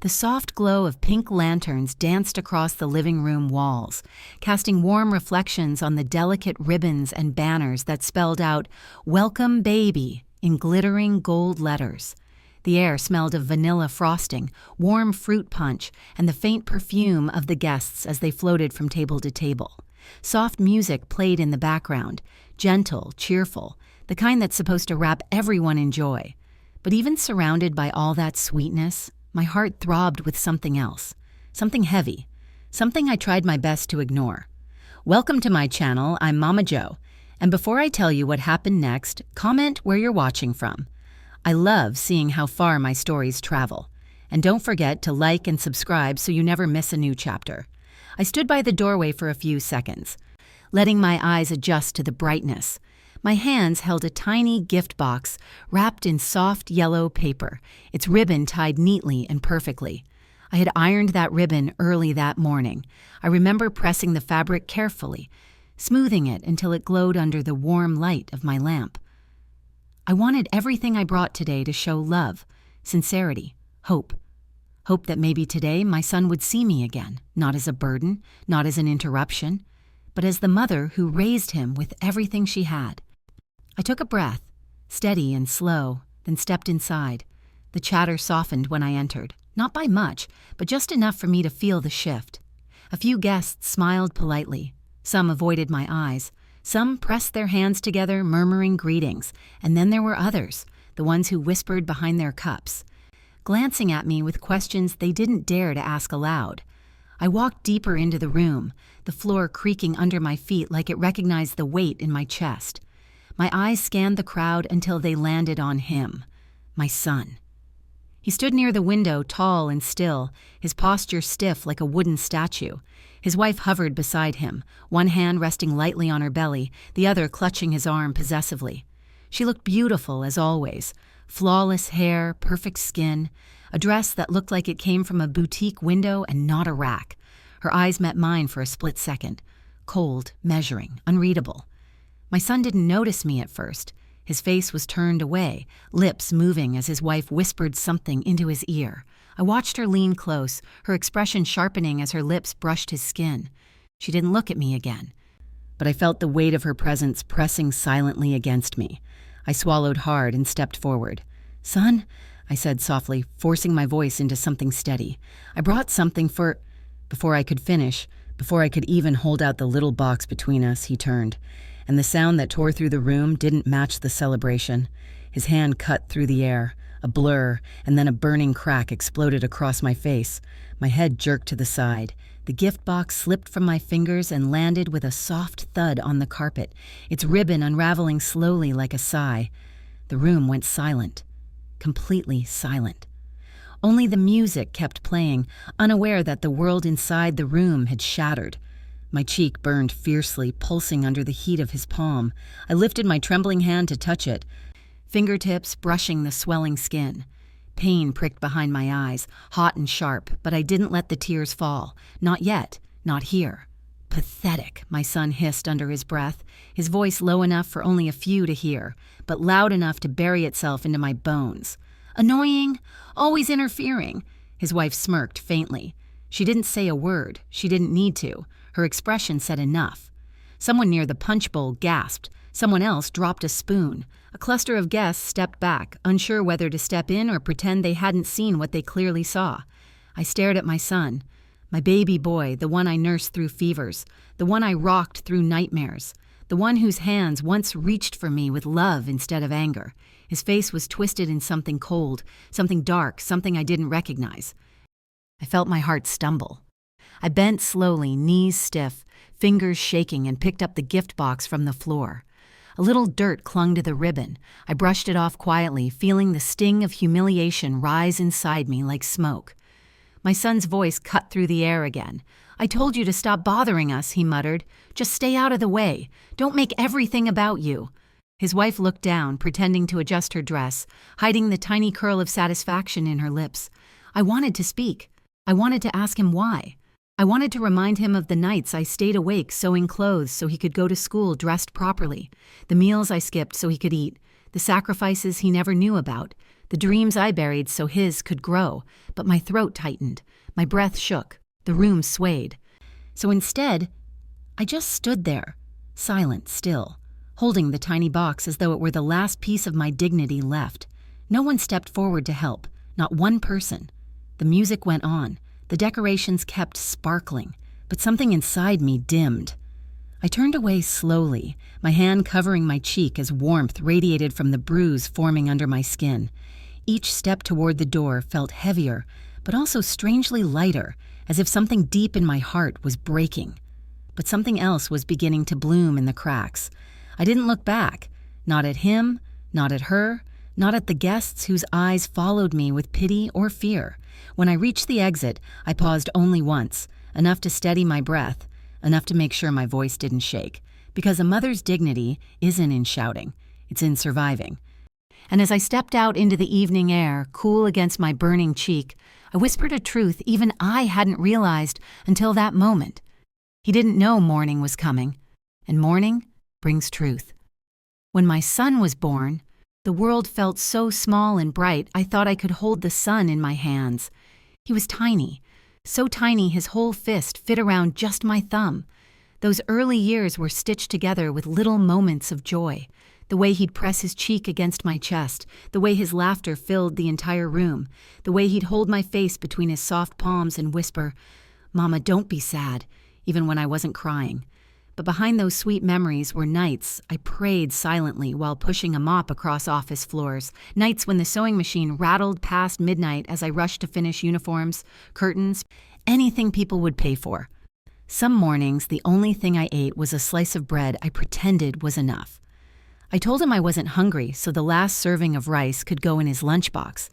The soft glow of pink lanterns danced across the living room walls, casting warm reflections on the delicate ribbons and banners that spelled out, "Welcome, Baby," in glittering gold letters. The air smelled of vanilla frosting, warm fruit punch, and the faint perfume of the guests as they floated from table to table. Soft music played in the background, gentle, cheerful, the kind that's supposed to wrap everyone in joy. But even surrounded by all that sweetness, my heart throbbed with something else, something heavy, something I tried my best to ignore. Welcome to my channel, I'm Mama Jo, and before I tell you what happened next, comment where you're watching from. I love seeing how far my stories travel. And don't forget to like and subscribe so you never miss a new chapter. I stood by the doorway for a few seconds, letting my eyes adjust to the brightness. My hands held a tiny gift box wrapped in soft yellow paper, its ribbon tied neatly and perfectly. I had ironed that ribbon early that morning. I remember pressing the fabric carefully, smoothing it until it glowed under the warm light of my lamp. I wanted everything I brought today to show love, sincerity, hope. Hope that maybe today my son would see me again, not as a burden, not as an interruption, but as the mother who raised him with everything she had. I took a breath, steady and slow, then stepped inside. The chatter softened when I entered, not by much, but just enough for me to feel the shift. A few guests smiled politely. Some avoided my eyes. Some pressed their hands together, murmuring greetings, and then there were others, the ones who whispered behind their cups, glancing at me with questions they didn't dare to ask aloud. I walked deeper into the room, the floor creaking under my feet like it recognized the weight in my chest. My eyes scanned the crowd until they landed on him, my son. He stood near the window, tall and still, his posture stiff like a wooden statue. His wife hovered beside him, one hand resting lightly on her belly, the other clutching his arm possessively. She looked beautiful as always, flawless hair, perfect skin, a dress that looked like it came from a boutique window and not a rack. Her eyes met mine for a split second, cold, measuring, unreadable. My son didn't notice me at first. His face was turned away, lips moving as his wife whispered something into his ear. I watched her lean close, her expression sharpening as her lips brushed his skin. She didn't look at me again, but I felt the weight of her presence pressing silently against me. I swallowed hard and stepped forward. "Son," I said softly, forcing my voice into something steady. "I brought something for—" Before I could finish, before I could even hold out the little box between us, he turned, and the sound that tore through the room didn't match the celebration. His hand cut through the air. A blur, and then a burning crack exploded across my face. My head jerked to the side. The gift box slipped from my fingers and landed with a soft thud on the carpet, its ribbon unraveling slowly like a sigh. The room went silent, completely silent. Only the music kept playing, unaware that the world inside the room had shattered. My cheek burned fiercely, pulsing under the heat of his palm. I lifted my trembling hand to touch it, fingertips brushing the swelling skin. Pain pricked behind my eyes, hot and sharp, but I didn't let the tears fall. Not yet, not here. "Pathetic," my son hissed under his breath, his voice low enough for only a few to hear, but loud enough to bury itself into my bones. "Annoying, always interfering." His wife smirked faintly. She didn't say a word. She didn't need to. Her expression said enough. Someone near the punch bowl gasped. Someone else dropped a spoon. A cluster of guests stepped back, unsure whether to step in or pretend they hadn't seen what they clearly saw. I stared at my son, my baby boy, the one I nursed through fevers, the one I rocked through nightmares, the one whose hands once reached for me with love instead of anger. His face was twisted in something cold, something dark, something I didn't recognize. I felt my heart stumble. I bent slowly, knees stiff, fingers shaking, and picked up the gift box from the floor. A little dirt clung to the ribbon. I brushed it off quietly, feeling the sting of humiliation rise inside me like smoke. My son's voice cut through the air again. "I told you to stop bothering us," he muttered. "Just stay out of the way. Don't make everything about you." His wife looked down, pretending to adjust her dress, hiding the tiny curl of satisfaction in her lips. I wanted to speak. I wanted to ask him why. I wanted to remind him of the nights I stayed awake sewing clothes so he could go to school dressed properly, the meals I skipped so he could eat, the sacrifices he never knew about, the dreams I buried so his could grow, but my throat tightened, my breath shook, the room swayed. So instead, I just stood there, silent still, holding the tiny box as though it were the last piece of my dignity left. No one stepped forward to help, not one person. The music went on, the decorations kept sparkling, but something inside me dimmed. I turned away slowly, my hand covering my cheek as warmth radiated from the bruise forming under my skin. Each step toward the door felt heavier, but also strangely lighter, as if something deep in my heart was breaking. But something else was beginning to bloom in the cracks. I didn't look back, not at him, not at her, not at the guests whose eyes followed me with pity or fear. When I reached the exit, I paused only once, enough to steady my breath, enough to make sure my voice didn't shake, because a mother's dignity isn't in shouting, it's in surviving. And as I stepped out into the evening air, cool against my burning cheek, I whispered a truth even I hadn't realized until that moment. He didn't know morning was coming, and morning brings truth. When my son was born, the world felt so small and bright I thought I could hold the sun in my hands. He was tiny, so tiny his whole fist fit around just my thumb. Those early years were stitched together with little moments of joy. The way he'd press his cheek against my chest, the way his laughter filled the entire room, the way he'd hold my face between his soft palms and whisper, "Mama, don't be sad," even when I wasn't crying. But behind those sweet memories were nights I prayed silently while pushing a mop across office floors, nights when the sewing machine rattled past midnight as I rushed to finish uniforms, curtains, anything people would pay for. Some mornings, the only thing I ate was a slice of bread I pretended was enough. I told him I wasn't hungry, so the last serving of rice could go in his lunchbox.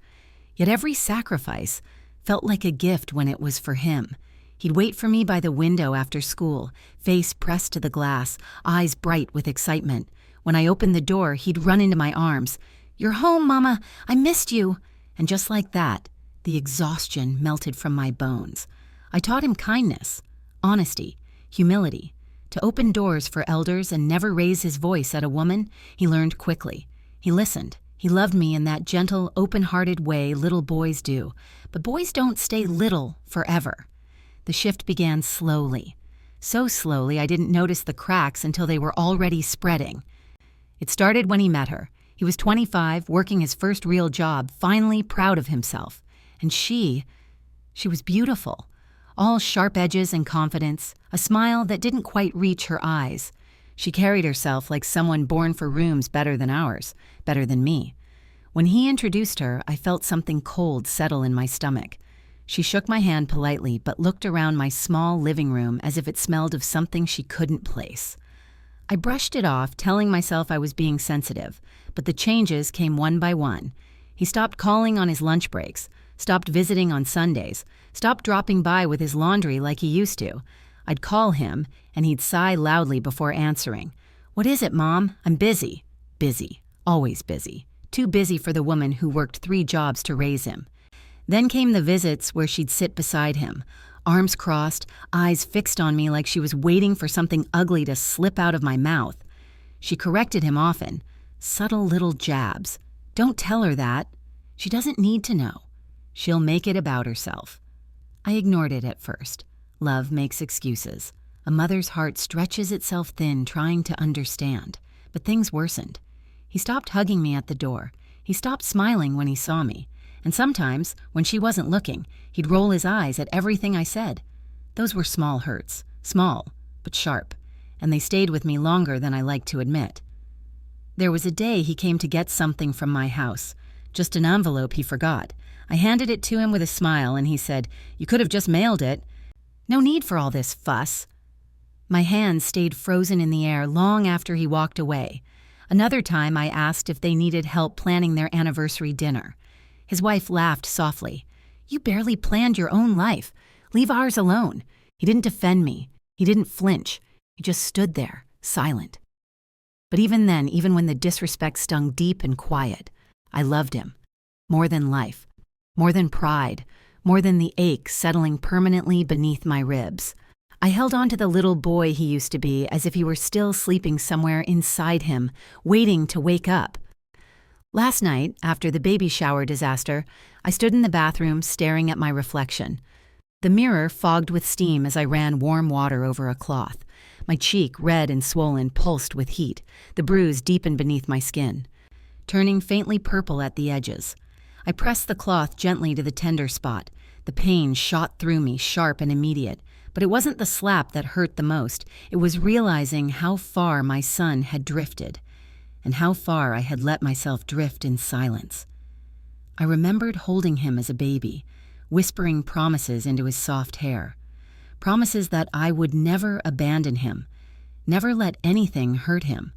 Yet every sacrifice felt like a gift when it was for him. He'd wait for me by the window after school, face pressed to the glass, eyes bright with excitement. When I opened the door, he'd run into my arms. "You're home, Mama! I missed you!" And just like that, the exhaustion melted from my bones. I taught him kindness, honesty, humility. To open doors for elders and never raise his voice at a woman, he learned quickly. He listened. He loved me in that gentle, open-hearted way little boys do. But boys don't stay little forever. The shift began slowly. So slowly I didn't notice the cracks until they were already spreading. It started when he met her. He was 25, working his first real job, finally proud of himself. And she was beautiful. All sharp edges and confidence, a smile that didn't quite reach her eyes. She carried herself like someone born for rooms better than ours, better than me. When he introduced her, I felt something cold settle in my stomach. She shook my hand politely, but looked around my small living room as if it smelled of something she couldn't place. I brushed it off, telling myself I was being sensitive, but the changes came one by one. He stopped calling on his lunch breaks, stopped visiting on Sundays, stopped dropping by with his laundry like he used to. I'd call him, and he'd sigh loudly before answering. "What is it, Mom? I'm busy." Busy. Always busy. Too busy for the woman who worked 3 jobs to raise him. Then came the visits where she'd sit beside him, arms crossed, eyes fixed on me like she was waiting for something ugly to slip out of my mouth. She corrected him often. Subtle little jabs. "Don't tell her that. She doesn't need to know. She'll make it about herself." I ignored it at first. Love makes excuses. A mother's heart stretches itself thin trying to understand. But things worsened. He stopped hugging me at the door. He stopped smiling when he saw me. And sometimes, when she wasn't looking, he'd roll his eyes at everything I said. Those were small hurts. Small, but sharp. And they stayed with me longer than I like to admit. There was a day he came to get something from my house. Just an envelope he forgot. I handed it to him with a smile, and he said, "You could have just mailed it. No need for all this fuss." My hands stayed frozen in the air long after he walked away. Another time I asked if they needed help planning their anniversary dinner. His wife laughed softly. "You barely planned your own life. Leave ours alone." He didn't defend me. He didn't flinch. He just stood there, silent. But even then, even when the disrespect stung deep and quiet, I loved him. More than life. More than pride. More than the ache settling permanently beneath my ribs. I held on to the little boy he used to be as if he were still sleeping somewhere inside him, waiting to wake up. Last night, after the baby shower disaster, I stood in the bathroom staring at my reflection. The mirror fogged with steam as I ran warm water over a cloth. My cheek, red and swollen, pulsed with heat. The bruise deepened beneath my skin, turning faintly purple at the edges. I pressed the cloth gently to the tender spot. The pain shot through me, sharp and immediate. But it wasn't the slap that hurt the most. It was realizing how far my son had drifted, and how far I had let myself drift in silence. I remembered holding him as a baby, whispering promises into his soft hair. Promises that I would never abandon him, never let anything hurt him.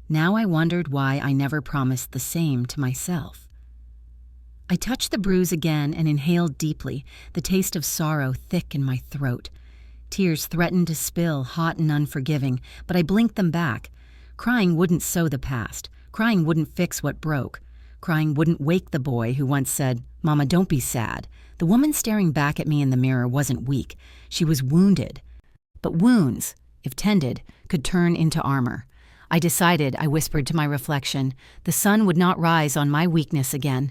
Now I wondered why I never promised the same to myself. I touched the bruise again and inhaled deeply, the taste of sorrow thick in my throat. Tears threatened to spill, hot and unforgiving, but I blinked them back. Crying wouldn't sew the past. Crying wouldn't fix what broke. Crying wouldn't wake the boy who once said, "Mama, don't be sad." The woman staring back at me in the mirror wasn't weak. She was wounded. But wounds, if tended, could turn into armor. I decided, I whispered to my reflection, the sun would not rise on my weakness again.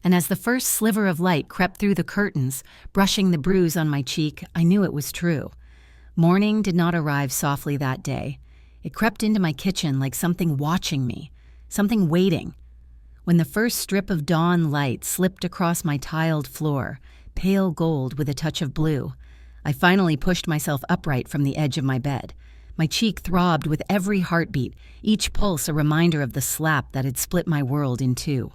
And as the first sliver of light crept through the curtains, brushing the bruise on my cheek, I knew it was true. Morning did not arrive softly that day. It crept into my kitchen like something watching me, something waiting. When the first strip of dawn light slipped across my tiled floor, pale gold with a touch of blue, I finally pushed myself upright from the edge of my bed. My cheek throbbed with every heartbeat, each pulse a reminder of the slap that had split my world in two.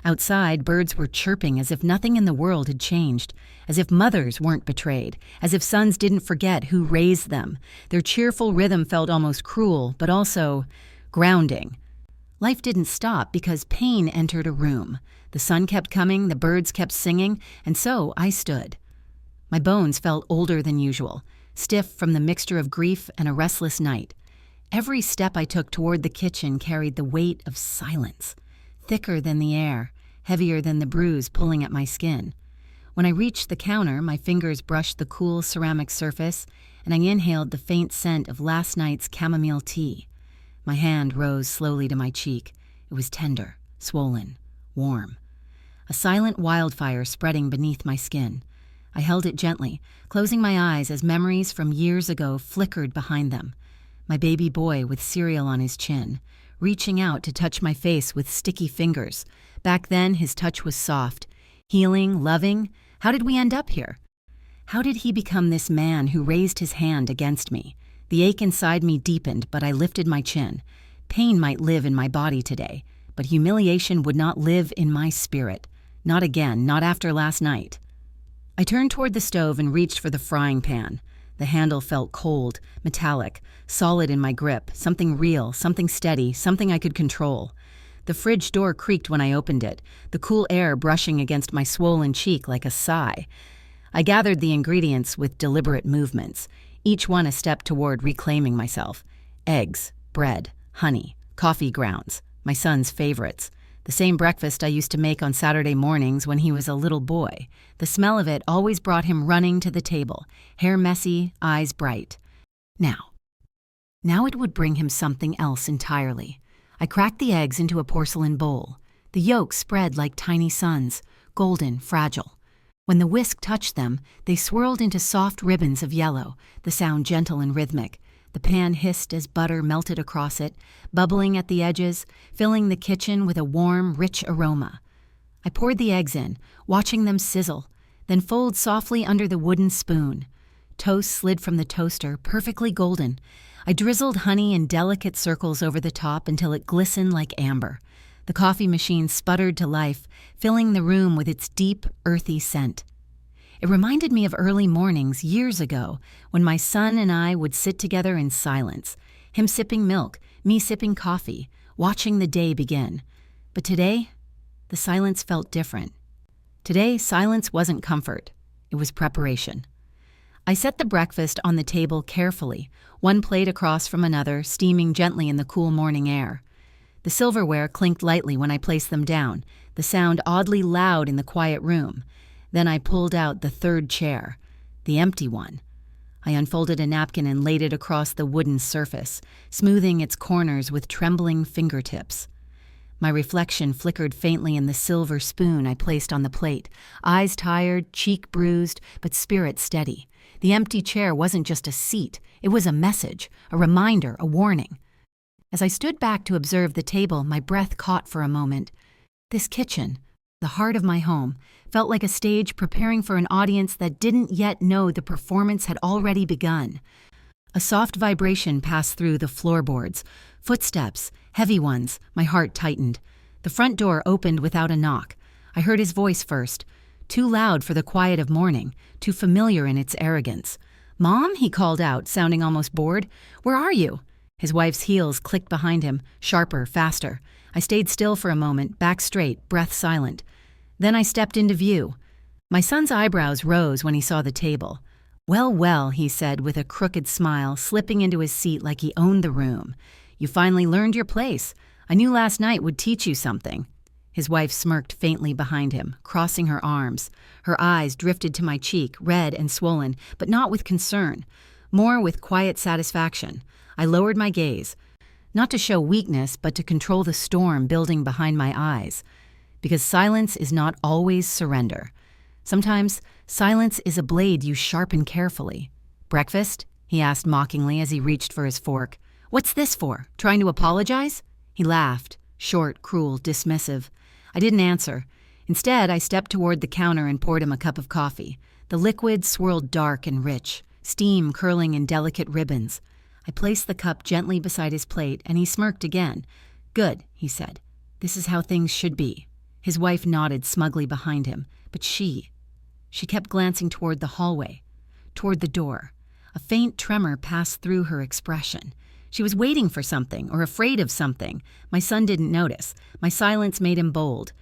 Outside, birds were chirping as if nothing in the world had changed, as if mothers weren't betrayed, as if sons didn't forget who raised them. Their cheerful rhythm felt almost cruel, but also grounding. Life didn't stop because pain entered a room. The sun kept coming, the birds kept singing, and so I stood. My bones felt older than usual, stiff from the mixture of grief and a restless night. Every step I took toward the kitchen carried the weight of silence, thicker than the air, heavier than the bruise pulling at my skin. When I reached the counter, my fingers brushed the cool ceramic surface, and I inhaled the faint scent of last night's chamomile tea. My hand rose slowly to my cheek. It was tender, swollen, warm. A silent wildfire spreading beneath my skin. I held it gently, closing my eyes as memories from years ago flickered behind them. My baby boy with cereal on his chin, reaching out to touch my face with sticky fingers. Back then, his touch was soft, healing, loving. How did we end up here? How did he become this man who raised his hand against me? The ache inside me deepened, but I lifted my chin. Pain might live in my body today, but humiliation would not live in my spirit. Not again, not after last night. I turned toward the stove and reached for the frying pan. The handle felt cold, metallic, solid in my grip, something real, something steady, something I could control. The fridge door creaked when I opened it, the cool air brushing against my swollen cheek like a sigh. I gathered the ingredients with deliberate movements, each one a step toward reclaiming myself. Eggs, bread, honey, coffee grounds, my son's favorites. The same breakfast I used to make on Saturday mornings when he was a little boy. The smell of it always brought him running to the table, hair messy, eyes bright. Now it would bring him something else entirely. I cracked the eggs into a porcelain bowl. The yolks spread like tiny suns, golden, fragile. When the whisk touched them, they swirled into soft ribbons of yellow, the sound gentle and rhythmic. The pan hissed as butter melted across it, bubbling at the edges, filling the kitchen with a warm, rich aroma. I poured the eggs in, watching them sizzle, then fold softly under the wooden spoon. Toast slid from the toaster, perfectly golden. I drizzled honey in delicate circles over the top until it glistened like amber. The coffee machine sputtered to life, filling the room with its deep, earthy scent. It reminded me of early mornings years ago when my son and I would sit together in silence, him sipping milk, me sipping coffee, watching the day begin. But today, the silence felt different. Today, silence wasn't comfort. It was preparation. I set the breakfast on the table carefully, one plate across from another, steaming gently in the cool morning air. The silverware clinked lightly when I placed them down, the sound oddly loud in the quiet room. Then I pulled out the third chair, the empty one. I unfolded a napkin and laid it across the wooden surface, smoothing its corners with trembling fingertips. My reflection flickered faintly in the silver spoon I placed on the plate, eyes tired, cheek bruised, but spirit steady. The empty chair wasn't just a seat, it was a message, a reminder, a warning. As I stood back to observe the table, my breath caught for a moment. This kitchen, the heart of my home, felt like a stage preparing for an audience that didn't yet know the performance had already begun. A soft vibration passed through the floorboards. Footsteps, heavy ones, my heart tightened. The front door opened without a knock. I heard his voice first, too loud for the quiet of morning, too familiar in its arrogance. "Mom?" he called out, sounding almost bored. "Where are you?" His wife's heels clicked behind him, sharper, faster. I stayed still for a moment, back straight, breath silent. Then I stepped into view. My son's eyebrows rose when he saw the table. "Well, well," he said with a crooked smile, slipping into his seat like he owned the room. "You finally learned your place. I knew last night would teach you something." His wife smirked faintly behind him, crossing her arms. Her eyes drifted to my cheek, red and swollen, but not with concern, more with quiet satisfaction. I lowered my gaze, not to show weakness, but to control the storm building behind my eyes. Because silence is not always surrender. Sometimes, silence is a blade you sharpen carefully. "Breakfast?" he asked mockingly as he reached for his fork. "What's this for? Trying to apologize?" He laughed, short, cruel, dismissive. I didn't answer. Instead, I stepped toward the counter and poured him a cup of coffee. The liquid swirled dark and rich, steam curling in delicate ribbons. I placed the cup gently beside his plate, and he smirked again. "Good," he said. "This is how things should be." His wife nodded smugly behind him, but she kept glancing toward the hallway, toward the door. A faint tremor passed through her expression. She was waiting for something, or afraid of something. My son didn't notice. My silence made him bold.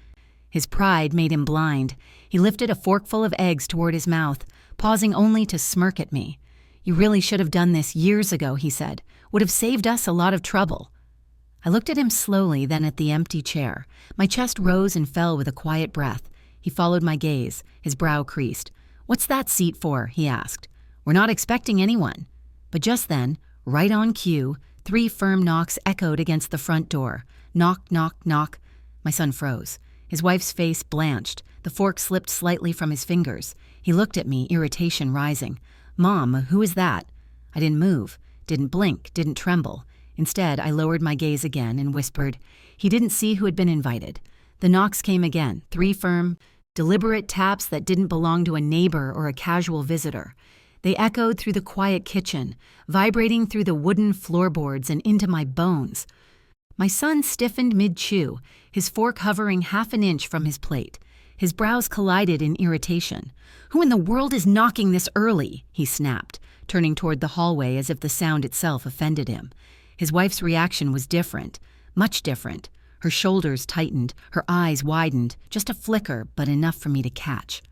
His pride made him blind. He lifted a forkful of eggs toward his mouth, pausing only to smirk at me. "You really should have done this years ago," he said. "Would have saved us a lot of trouble." I looked at him slowly, then at the empty chair. My chest rose and fell with a quiet breath. He followed my gaze, his brow creased. "What's that seat for?" he asked. "We're not expecting anyone." But just then, right on cue, 3 firm knocks echoed against the front door. Knock, knock, knock. My son froze. His wife's face blanched. The fork slipped slightly from his fingers. He looked at me, irritation rising. "Mom, who is that?" I didn't move, didn't blink, didn't tremble. Instead, I lowered my gaze again and whispered. He didn't see who had been invited. The knocks came again, 3 firm, deliberate taps that didn't belong to a neighbor or a casual visitor. They echoed through the quiet kitchen, vibrating through the wooden floorboards and into my bones. My son stiffened mid-chew, his fork hovering half an inch from his plate. His brows collided in irritation. "Who in the world is knocking this early?" he snapped, turning toward the hallway as if the sound itself offended him. His wife's reaction was different, much different. Her shoulders tightened, her eyes widened, just a flicker, but enough for me to catch.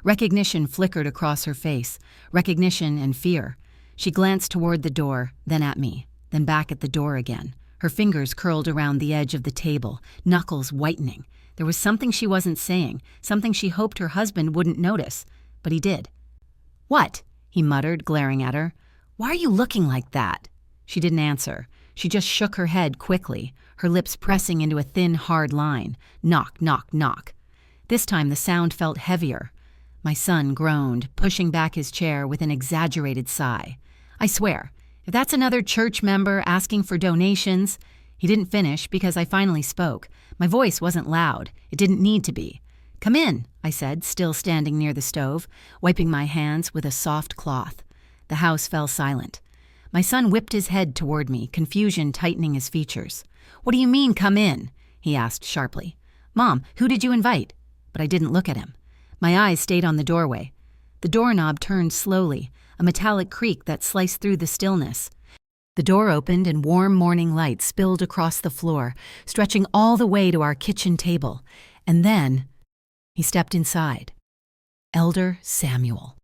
Recognition flickered across her face, recognition and fear. She glanced toward the door, then at me, then back at the door again. Her fingers curled around the edge of the table, knuckles whitening. There was something she wasn't saying, something she hoped her husband wouldn't notice, but he did. "What?" he muttered, glaring at her. "Why are you looking like that?" She didn't answer. She just shook her head quickly, her lips pressing into a thin, hard line. Knock, knock, knock. This time the sound felt heavier. My son groaned, pushing back his chair with an exaggerated sigh. "I swear, if that's another church member asking for donations—" He didn't finish because I finally spoke. My voice wasn't loud. It didn't need to be. "Come in," I said, still standing near the stove, wiping my hands with a soft cloth. The house fell silent. My son whipped his head toward me, confusion tightening his features. "What do you mean, come in?" he asked sharply. "Mom, who did you invite?" But I didn't look at him. My eyes stayed on the doorway. The doorknob turned slowly, a metallic creak that sliced through the stillness. The door opened and warm morning light spilled across the floor, stretching all the way to our kitchen table. And then he stepped inside. Elder Samuel.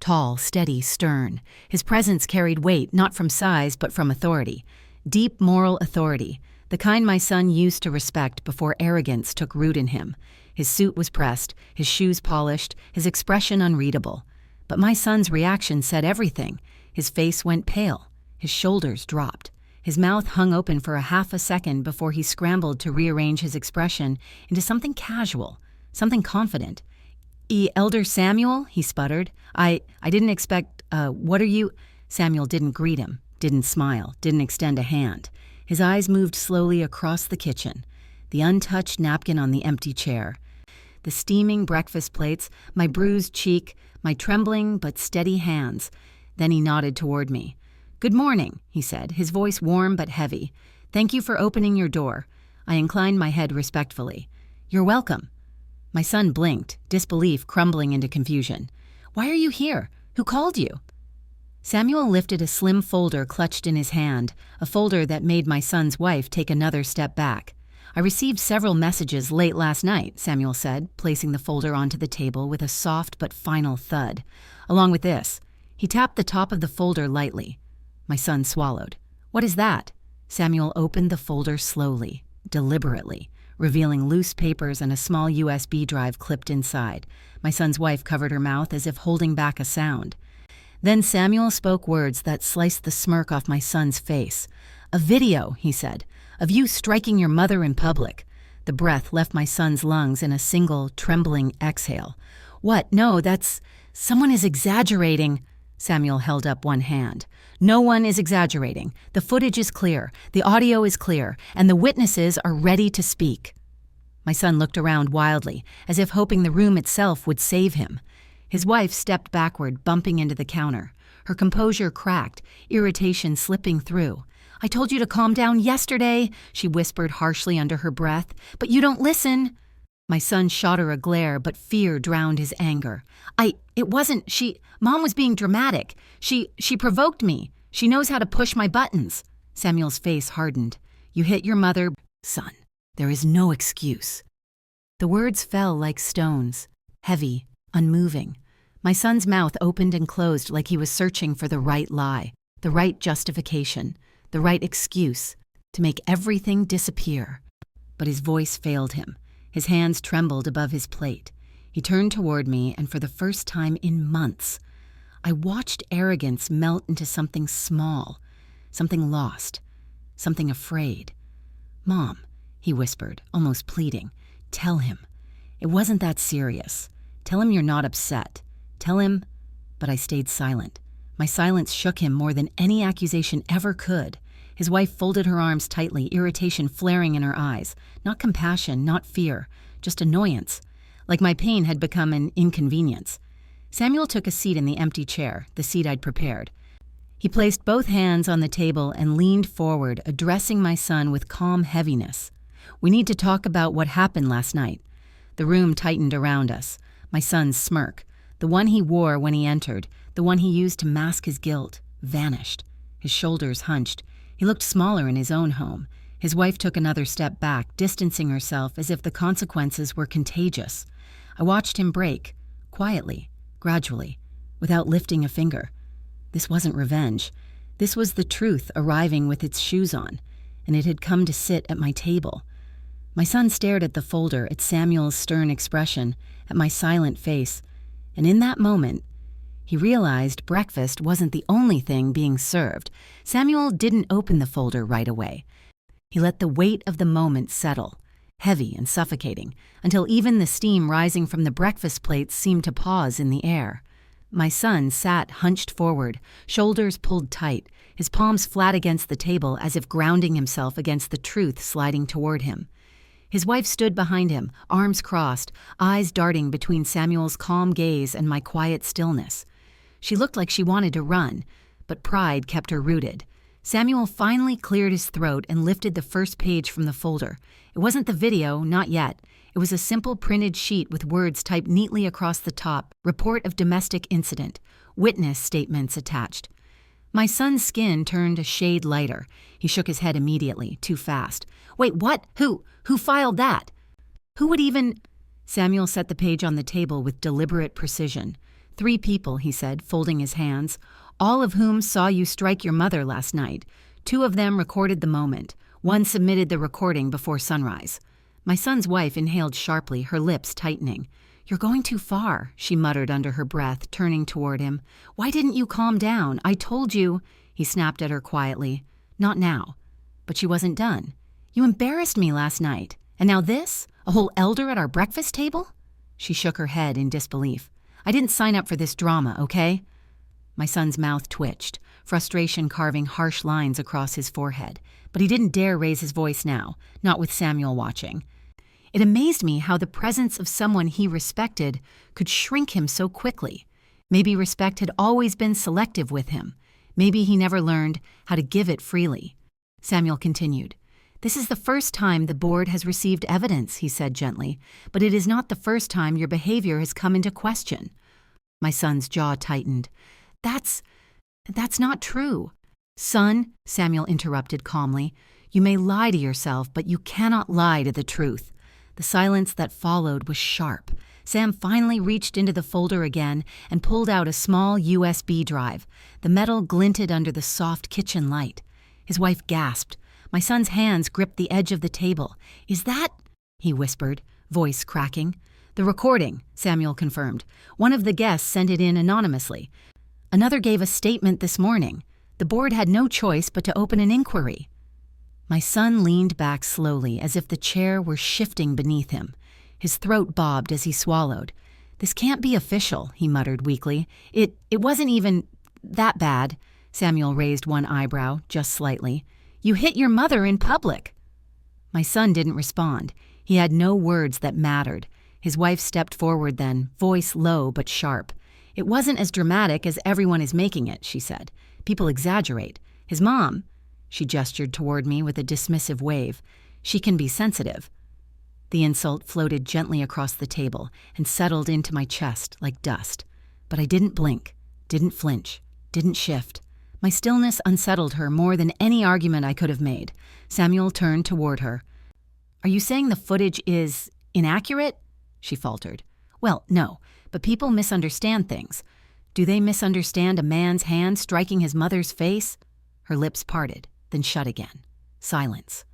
Tall, steady, stern. His presence carried weight, not from size, but from authority. Deep moral authority, the kind my son used to respect before arrogance took root in him. His suit was pressed, his shoes polished, his expression unreadable. But my son's reaction said everything. His face went pale. His shoulders dropped. His mouth hung open for a half a second before he scrambled to rearrange his expression into something casual, something confident. Elder Samuel, he sputtered. I didn't expect, what are you? Samuel didn't greet him, didn't smile, didn't extend a hand. His eyes moved slowly across the kitchen, the untouched napkin on the empty chair, the steaming breakfast plates, my bruised cheek, my trembling but steady hands. Then he nodded toward me. "Good morning," he said, his voice warm but heavy. "Thank you for opening your door." I inclined my head respectfully. "You're welcome." My son blinked, disbelief crumbling into confusion. "Why are you here? Who called you?" Samuel lifted a slim folder clutched in his hand, a folder that made my son's wife take another step back. "I received several messages late last night," Samuel said, placing the folder onto the table with a soft but final thud. "Along with this." He tapped the top of the folder lightly. My son swallowed. "What is that?" Samuel opened the folder slowly, deliberately, revealing loose papers and a small USB drive clipped inside. My son's wife covered her mouth as if holding back a sound. Then Samuel spoke words that sliced the smirk off my son's face. "A video," he said, "of you striking your mother in public." The breath left my son's lungs in a single, trembling exhale. "What? No, that's... Someone is exaggerating." Samuel held up one hand. "No one is exaggerating. The footage is clear, the audio is clear, and the witnesses are ready to speak." My son looked around wildly, as if hoping the room itself would save him. His wife stepped backward, bumping into the counter. Her composure cracked, irritation slipping through. "I told you to calm down yesterday," she whispered harshly under her breath, "but you don't listen." My son shot her a glare, but fear drowned his anger. It wasn't, Mom was being dramatic. She provoked me. She knows how to push my buttons." Samuel's face hardened. "You hit your mother, son. There is no excuse." The words fell like stones, heavy, unmoving. My son's mouth opened and closed like he was searching for the right lie, the right justification, the right excuse to make everything disappear. But his voice failed him. His hands trembled above his plate. He turned toward me, and for the first time in months, I watched arrogance melt into something small, something lost, something afraid. "Mom," he whispered, almost pleading, "tell him. It wasn't that serious. Tell him you're not upset. Tell him..." But I stayed silent. My silence shook him more than any accusation ever could. His wife folded her arms tightly, irritation flaring in her eyes. Not compassion, not fear, just annoyance. Like my pain had become an inconvenience. Samuel took a seat in the empty chair, the seat I'd prepared. He placed both hands on the table and leaned forward, addressing my son with calm heaviness. "We need to talk about what happened last night." The room tightened around us. My son's smirk, the one he wore when he entered, the one he used to mask his guilt, vanished. His shoulders hunched. He looked smaller in his own home. His wife took another step back, distancing herself as if the consequences were contagious. I watched him break, quietly, gradually, without lifting a finger. This wasn't revenge. This was the truth arriving with its shoes on, and it had come to sit at my table. My son stared at the folder, at Samuel's stern expression, at my silent face, and in that moment, he realized breakfast wasn't the only thing being served. Samuel didn't open the folder right away. He let the weight of the moment settle, heavy and suffocating, until even the steam rising from the breakfast plates seemed to pause in the air. My son sat hunched forward, shoulders pulled tight, his palms flat against the table as if grounding himself against the truth sliding toward him. His wife stood behind him, arms crossed, eyes darting between Samuel's calm gaze and my quiet stillness. She looked like she wanted to run, but pride kept her rooted. Samuel finally cleared his throat and lifted the first page from the folder. It wasn't the video, not yet. It was a simple printed sheet with words typed neatly across the top, "Report of domestic incident," witness statements attached. My son's skin turned a shade lighter. He shook his head immediately, too fast. "Wait, what? Who filed that? Who would even..." Samuel set the page on the table with deliberate precision. "3 people," he said, folding his hands, "all of whom saw you strike your mother last night. 2 of them recorded the moment. 1 submitted the recording before sunrise." My son's wife inhaled sharply, her lips tightening. "You're going too far," she muttered under her breath, turning toward him. "Why didn't you calm down? I told you..." He snapped at her quietly. Not now. But she wasn't done. You embarrassed me last night. And now this? A whole elder at our breakfast table? She shook her head in disbelief. I didn't sign up for this drama, okay? My son's mouth twitched, frustration carving harsh lines across his forehead. But he didn't dare raise his voice now, not with Samuel watching. It amazed me how the presence of someone he respected could shrink him so quickly. Maybe respect had always been selective with him. Maybe he never learned how to give it freely. Samuel continued. This is the first time the board has received evidence, he said gently, but it is not the first time your behavior has come into question. My son's jaw tightened. That's not true. Son, Samuel interrupted calmly, you may lie to yourself, but you cannot lie to the truth. The silence that followed was sharp. Sam finally reached into the folder again and pulled out a small USB drive. The metal glinted under the soft kitchen light. His wife gasped. My son's hands gripped the edge of the table. Is that? He whispered, voice cracking. The recording, Samuel confirmed. One of the guests sent it in anonymously. Another gave a statement this morning. The board had no choice but to open an inquiry. My son leaned back slowly as if the chair were shifting beneath him. His throat bobbed as he swallowed. This can't be official, he muttered weakly. It wasn't even that bad. Samuel raised one eyebrow, just slightly. You hit your mother in public. My son didn't respond. He had no words that mattered. His wife stepped forward then, voice low but sharp. It wasn't as dramatic as everyone is making it, she said. People exaggerate. His mom, she gestured toward me with a dismissive wave. She can be sensitive. The insult floated gently across the table and settled into my chest like dust. But I didn't blink, didn't flinch, didn't shift. My stillness unsettled her more than any argument I could have made. Samuel turned toward her. Are you saying the footage is inaccurate? She faltered. Well, no, but people misunderstand things. Do they misunderstand a man's hand striking his mother's face? Her lips parted, then shut again. Silence.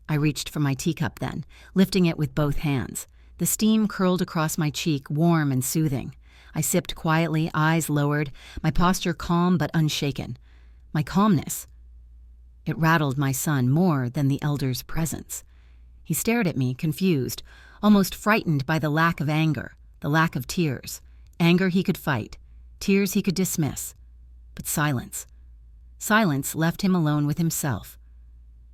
I reached for my teacup then, lifting it with both hands. The steam curled across my cheek, warm and soothing. I sipped quietly, eyes lowered, my posture calm but unshaken. My calmness. It rattled my son more than the elder's presence. He stared at me, confused, almost frightened by the lack of anger, the lack of tears. Anger he could fight, tears he could dismiss. But silence. Silence left him alone with himself.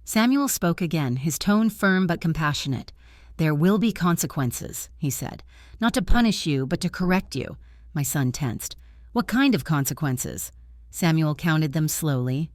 Samuel spoke again, his tone firm but compassionate. There will be consequences, he said. Not to punish you, but to correct you. My son tensed. What kind of consequences? Samuel counted them slowly,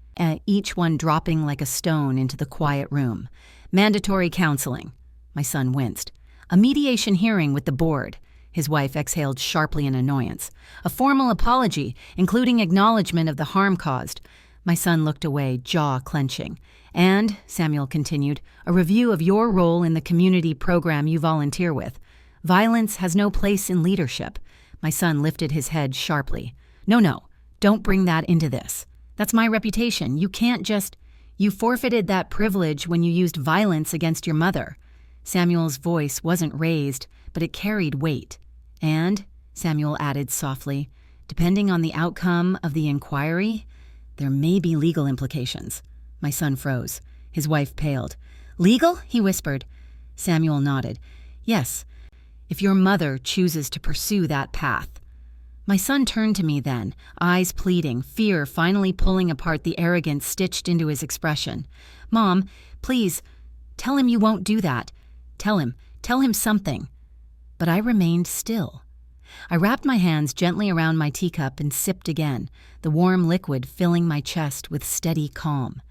each one dropping like a stone into the quiet room. Mandatory counseling. My son winced. A mediation hearing with the board. His wife exhaled sharply in annoyance. A formal apology, including acknowledgement of the harm caused. My son looked away, jaw clenching. And, Samuel continued, a review of your role in the community program you volunteer with. Violence has no place in leadership. My son lifted his head sharply. No, don't bring that into this. That's my reputation. You can't just... You forfeited that privilege when you used violence against your mother. Samuel's voice wasn't raised, but it carried weight. And, Samuel added softly, depending on the outcome of the inquiry, there may be legal implications. My son froze. His wife paled. Legal? He whispered. Samuel nodded. Yes, if your mother chooses to pursue that path. My son turned to me then, eyes pleading, fear finally pulling apart the arrogance stitched into his expression. Mom, please, tell him you won't do that. Tell him something. But I remained still. I wrapped my hands gently around my teacup and sipped again, the warm liquid filling my chest with steady calm.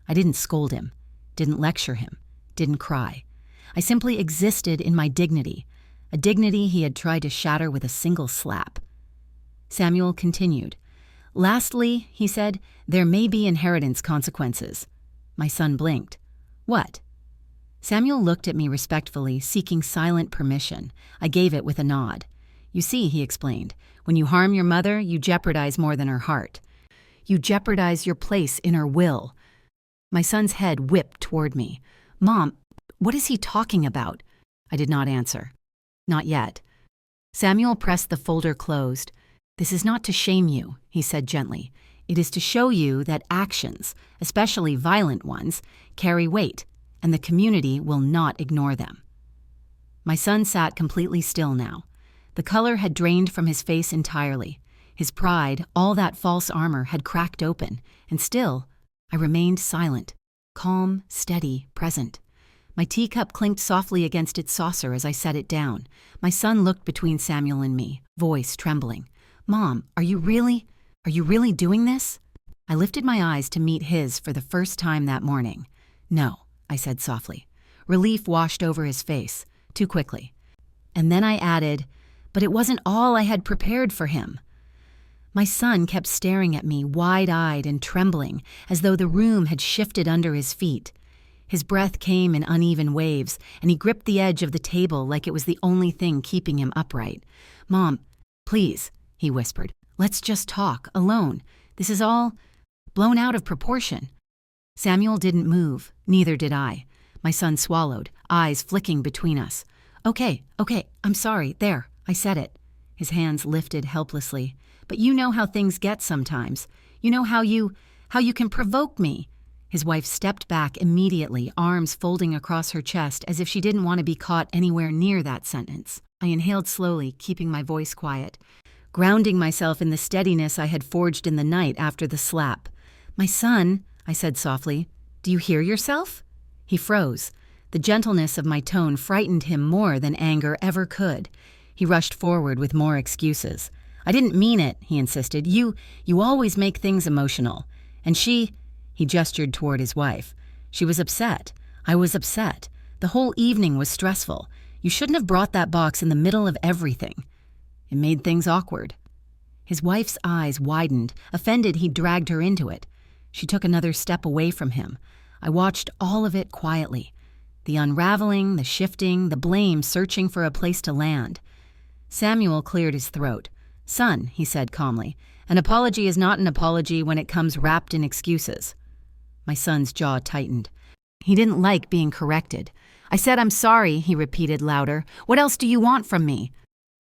I didn't scold him, didn't lecture him, didn't cry. I simply existed in my dignity, a dignity he had tried to shatter with a single slap. Samuel continued. Lastly, he said, there may be inheritance consequences. My son blinked. What? Samuel looked at me respectfully, seeking silent permission. I gave it with a nod. You see, he explained, when you harm your mother, you jeopardize more than her heart. You jeopardize your place in her will. My son's head whipped toward me. Mom, what is he talking about? I did not answer. Not yet. Samuel pressed the folder closed. This is not to shame you, he said gently. It is to show you that actions, especially violent ones, carry weight, and the community will not ignore them." My son sat completely still now. The color had drained from his face entirely. His pride, all that false armor, had cracked open, and still, I remained silent, calm, steady, present. My teacup clinked softly against its saucer as I set it down. My son looked between Samuel and me, voice trembling. "Mom, are you really doing this?" I lifted my eyes to meet his for the first time that morning. "No," I said softly. Relief washed over his face, too quickly. And then I added, "But it wasn't all I had prepared for him." My son kept staring at me, wide-eyed and trembling, as though the room had shifted under his feet. His breath came in uneven waves, and he gripped the edge of the table like it was the only thing keeping him upright. "Mom, please," he whispered. "Let's just talk, alone. This is all blown out of proportion." Samuel didn't move, neither did I. My son swallowed, eyes flicking between us. Okay, I'm sorry, there, I said it." His hands lifted helplessly. "But you know how things get sometimes. You know how you can provoke me." His wife stepped back immediately, arms folding across her chest as if she didn't want to be caught anywhere near that sentence. I inhaled slowly, keeping my voice quiet, grounding myself in the steadiness I had forged in the night after the slap. "My son," I said softly, "do you hear yourself?" He froze. The gentleness of my tone frightened him more than anger ever could. He rushed forward with more excuses. "I didn't mean it," he insisted. You always make things emotional. And she," he gestured toward his wife, "she was upset. I was upset. The whole evening was stressful. You shouldn't have brought that box in the middle of everything." It made things awkward. His wife's eyes widened, offended he'd dragged her into it. She took another step away from him. I watched all of it quietly. The unraveling, the shifting, the blame searching for a place to land. Samuel cleared his throat. "Son," he said calmly, "an apology is not an apology when it comes wrapped in excuses." My son's jaw tightened. He didn't like being corrected. "I said I'm sorry," he repeated louder. "What else do you want from me?"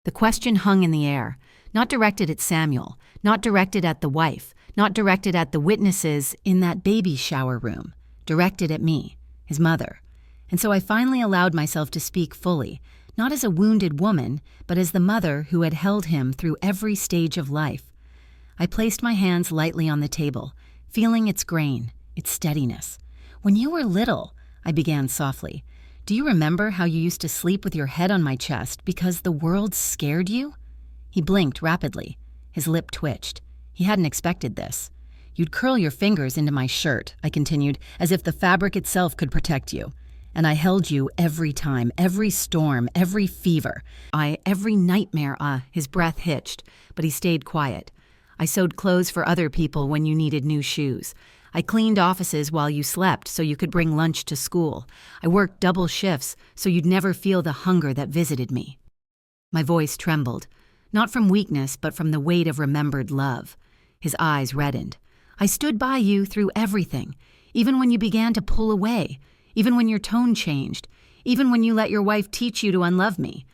The question hung in the air, not directed at Samuel, not directed at the wife, not directed at the witnesses in that baby shower room, directed at me, his mother. And so I finally allowed myself to speak fully, not as a wounded woman, but as the mother who had held him through every stage of life. I placed my hands lightly on the table, feeling its grain, its steadiness. "When you were little," I began softly, "do you remember how you used to sleep with your head on my chest because the world scared you?" He blinked rapidly. His lip twitched. He hadn't expected this. "You'd curl your fingers into my shirt," I continued, "as if the fabric itself could protect you. And I held you every time, every storm, every fever. Every nightmare." His breath hitched, but he stayed quiet. "I sewed clothes for other people when you needed new shoes. I cleaned offices while you slept so you could bring lunch to school. I worked double shifts so you'd never feel the hunger that visited me." My voice trembled, not from weakness but from the weight of remembered love. His eyes reddened. "I stood by you through everything, even when you began to pull away, even when your tone changed, even when you let your wife teach you to unlove me."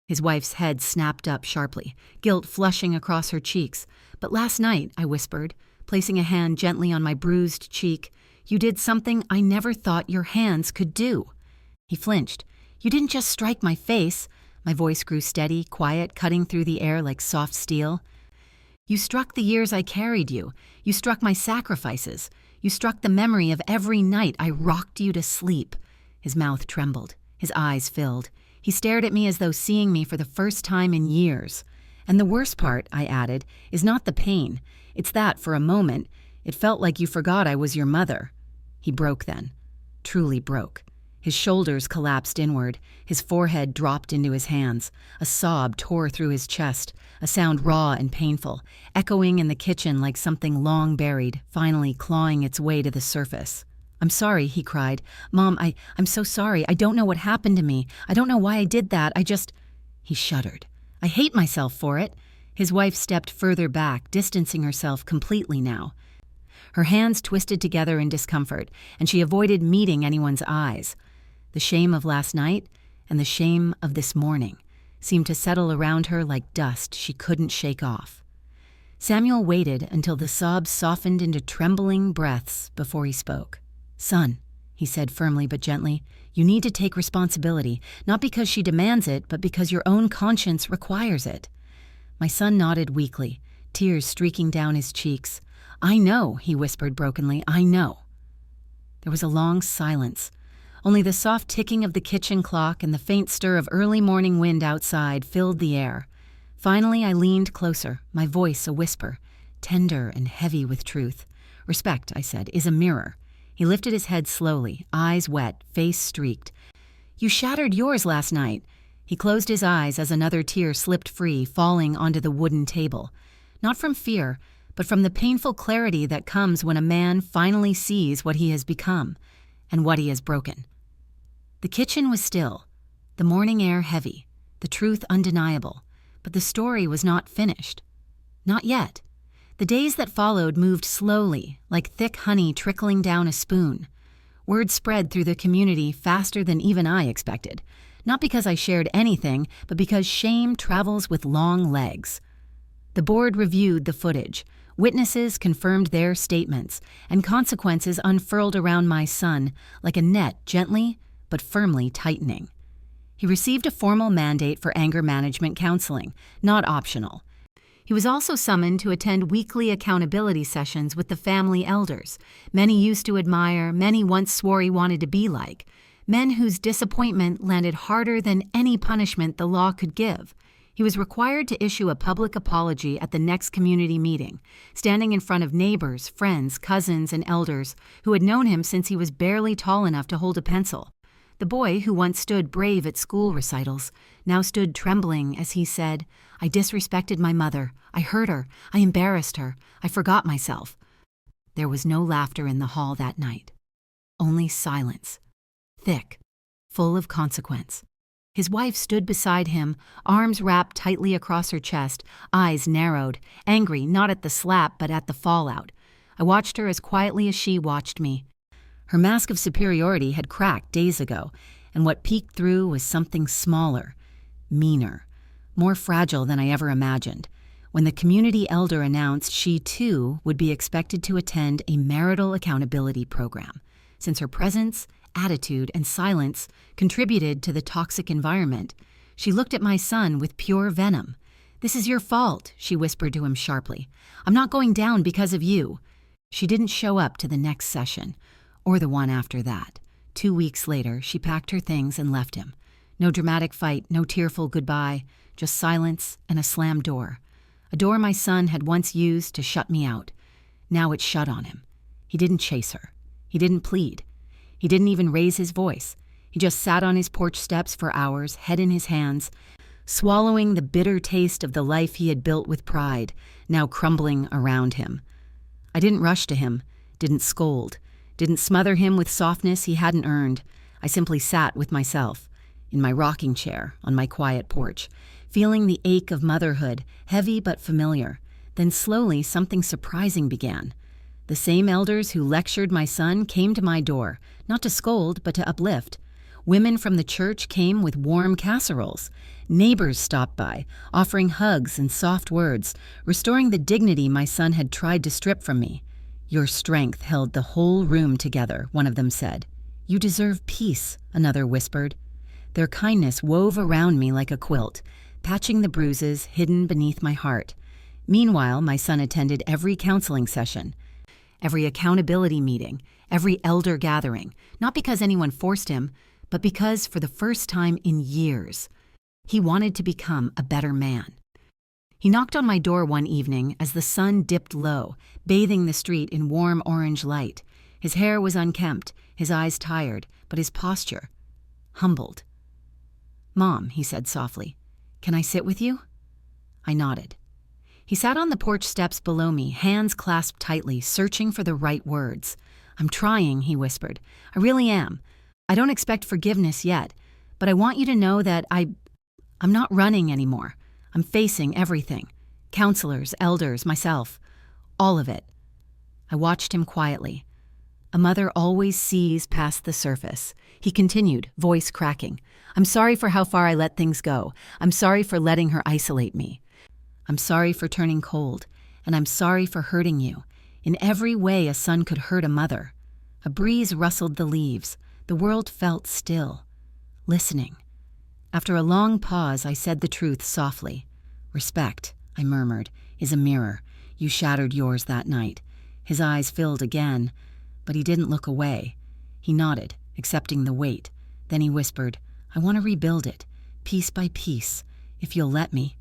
His wife's head snapped up sharply, guilt flushing across her cheeks. "But last night," I whispered, placing a hand gently on my bruised cheek, "you did something I never thought your hands could do." He flinched. "You didn't just strike my face." My voice grew steady, quiet, cutting through the air like soft steel. "You struck the years I carried you. You struck my sacrifices. You struck the memory of every night I rocked you to sleep." His mouth trembled. His eyes filled. He stared at me as though seeing me for the first time in years. "And the worst part," I added, "is not the pain. It's that, for a moment, it felt like you forgot I was your mother." He broke then. Truly broke. His shoulders collapsed inward. His forehead dropped into his hands. A sob tore through his chest, a sound raw and painful, echoing in the kitchen like something long buried, finally clawing its way to the surface. "I'm sorry," he cried. "Mom, I'm so sorry. I don't know what happened to me. I don't know why I did that. He shuddered. "I hate myself for it." His wife stepped further back, distancing herself completely now. Her hands twisted together in discomfort, and she avoided meeting anyone's eyes. The shame of last night and the shame of this morning seemed to settle around her like dust she couldn't shake off. Samuel waited until the sobs softened into trembling breaths before he spoke. "Son," he said firmly but gently, "you need to take responsibility, not because she demands it, but because your own conscience requires it." My son nodded weakly, tears streaking down his cheeks. "I know," he whispered brokenly, "I know." There was a long silence. Only the soft ticking of the kitchen clock and the faint stir of early morning wind outside filled the air. Finally, I leaned closer, my voice a whisper, tender and heavy with truth. "Respect," I said, "is a mirror." He lifted his head slowly, eyes wet, face streaked. "You shattered yours last night." He closed his eyes as another tear slipped free, falling onto the wooden table. Not from fear, but from the painful clarity that comes when a man finally sees what he has become and what he has broken. The kitchen was still, the morning air heavy, the truth undeniable, but the story was not finished. Not yet. The days that followed moved slowly, like thick honey trickling down a spoon. Word spread through the community faster than even I expected, not because I shared anything, but because shame travels with long legs. The board reviewed the footage. Witnesses confirmed their statements, and consequences unfurled around my son like a net gently but firmly tightening. He received a formal mandate for anger management counseling, not optional. He was also summoned to attend weekly accountability sessions with the family elders, men he used to admire, men he once swore he wanted to be like, men whose disappointment landed harder than any punishment the law could give. He was required to issue a public apology at the next community meeting, standing in front of neighbors, friends, cousins, and elders who had known him since he was barely tall enough to hold a pencil. The boy who once stood brave at school recitals now stood trembling as he said, "I disrespected my mother. I hurt her. I embarrassed her. I forgot myself." There was no laughter in the hall that night. Only silence. Thick, full of consequence. His wife stood beside him, arms wrapped tightly across her chest, eyes narrowed, angry not at the slap but at the fallout. I watched her as quietly as she watched me. Her mask of superiority had cracked days ago, and what peeked through was something smaller, meaner, more fragile than I ever imagined. When the community elder announced she, too, would be expected to attend a marital accountability program, since her presence, attitude, and silence contributed to the toxic environment, she looked at my son with pure venom. "This is your fault," she whispered to him sharply. "I'm not going down because of you." She didn't show up to the next session, or the one after that. 2 weeks later, she packed her things and left him. No dramatic fight, no tearful goodbye, just silence and a slammed door. A door my son had once used to shut me out. Now it shut on him. He didn't chase her. He didn't plead. He didn't even raise his voice. He just sat on his porch steps for hours, head in his hands, swallowing the bitter taste of the life he had built with pride, now crumbling around him. I didn't rush to him, didn't scold, didn't smother him with softness he hadn't earned. I simply sat with myself, in my rocking chair, on my quiet porch, feeling the ache of motherhood, heavy but familiar. Then slowly something surprising began. The same elders who lectured my son came to my door, not to scold, but to uplift. Women from the church came with warm casseroles. Neighbors stopped by, offering hugs and soft words, restoring the dignity my son had tried to strip from me. "Your strength held the whole room together," one of them said. "You deserve peace," another whispered. Their kindness wove around me like a quilt, patching the bruises hidden beneath my heart. Meanwhile, my son attended every counseling session, every accountability meeting, every elder gathering, not because anyone forced him, but because for the first time in years, he wanted to become a better man. He knocked on my door one evening as the sun dipped low, bathing the street in warm orange light. His hair was unkempt, his eyes tired, but his posture humbled. "Mom," he said softly, "can I sit with you?" I nodded. He sat on the porch steps below me, hands clasped tightly, searching for the right words. "I'm trying," he whispered. "I really am. I don't expect forgiveness yet, but I want you to know that I'm not running anymore. I'm facing everything. Counselors, elders, myself. All of it." I watched him quietly. A mother always sees past the surface. He continued, voice cracking. "I'm sorry for how far I let things go. I'm sorry for letting her isolate me. I'm sorry for turning cold. and I'm sorry for hurting you. In every way a son could hurt a mother. A breeze rustled the leaves. The world felt still, listening. After a long pause, I said the truth softly. Respect, I murmured, is a mirror. You shattered yours that night. His eyes filled again, but he didn't look away. He nodded, accepting the weight. Then he whispered, I want to rebuild it, piece by piece, if you'll let me.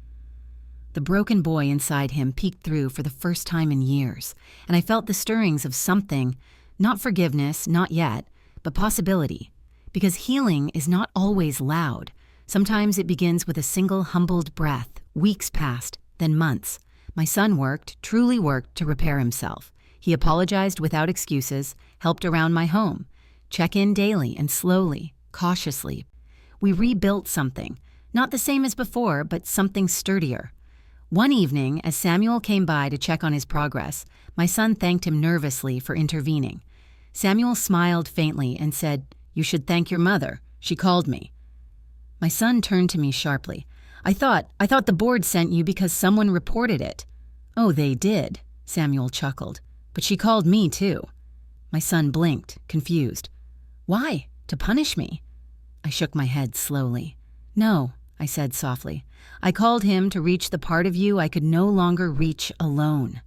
The broken boy inside him peeked through for the first time in years, and I felt the stirrings of something, not forgiveness, not yet, but possibility. Because healing is not always loud. Sometimes it begins with a single humbled breath. Weeks passed, then months. My son worked, truly worked, to repair himself. He apologized without excuses, helped around my home, check in daily and slowly, cautiously. We rebuilt something, not the same as before, but something sturdier. One evening, as Samuel came by to check on his progress, my son thanked him nervously for intervening. Samuel smiled faintly and said, You should thank your mother. She called me. My son turned to me sharply. I thought the board sent you because someone reported it. Oh, they did, Samuel chuckled. But she called me too. My son blinked, confused. Why? To punish me? I shook my head slowly. No, I said softly. I called him to reach the part of you I could no longer reach alone.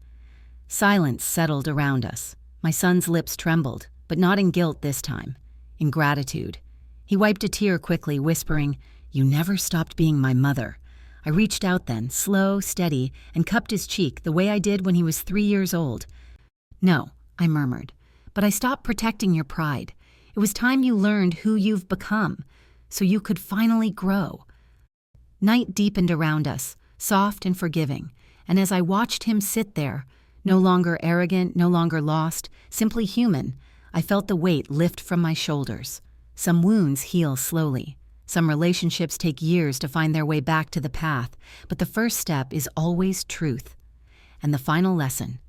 Silence settled around us. My son's lips trembled, but not in guilt this time, in gratitude. He wiped a tear quickly, whispering, You never stopped being my mother. I reached out then, slow, steady, and cupped his cheek the way I did when he was 3 years old. No, I murmured, but I stopped protecting your pride. It was time you learned who you've become, so you could finally grow. Night deepened around us, soft and forgiving, and as I watched him sit there, no longer arrogant, no longer lost, simply human, I felt the weight lift from my shoulders. Some wounds heal slowly. Some relationships take years to find their way back to the path, but the first step is always truth. And the final lesson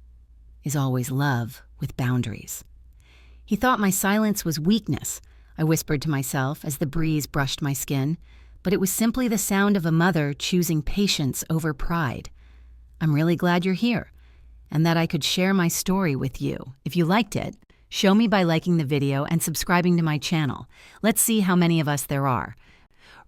is always love with boundaries. He thought my silence was weakness, I whispered to myself as the breeze brushed my skin, but it was simply the sound of a mother choosing patience over pride. I'm really glad you're here, and that I could share my story with you. If you liked it, show me by liking the video and subscribing to my channel. Let's see how many of us there are.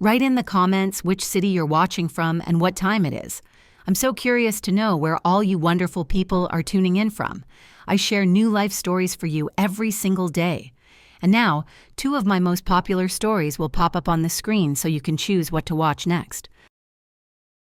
Write in the comments which city you're watching from and what time it is. I'm so curious to know where all you wonderful people are tuning in from. I share new life stories for you every single day. And now, 2 of my most popular stories will pop up on the screen so you can choose what to watch next.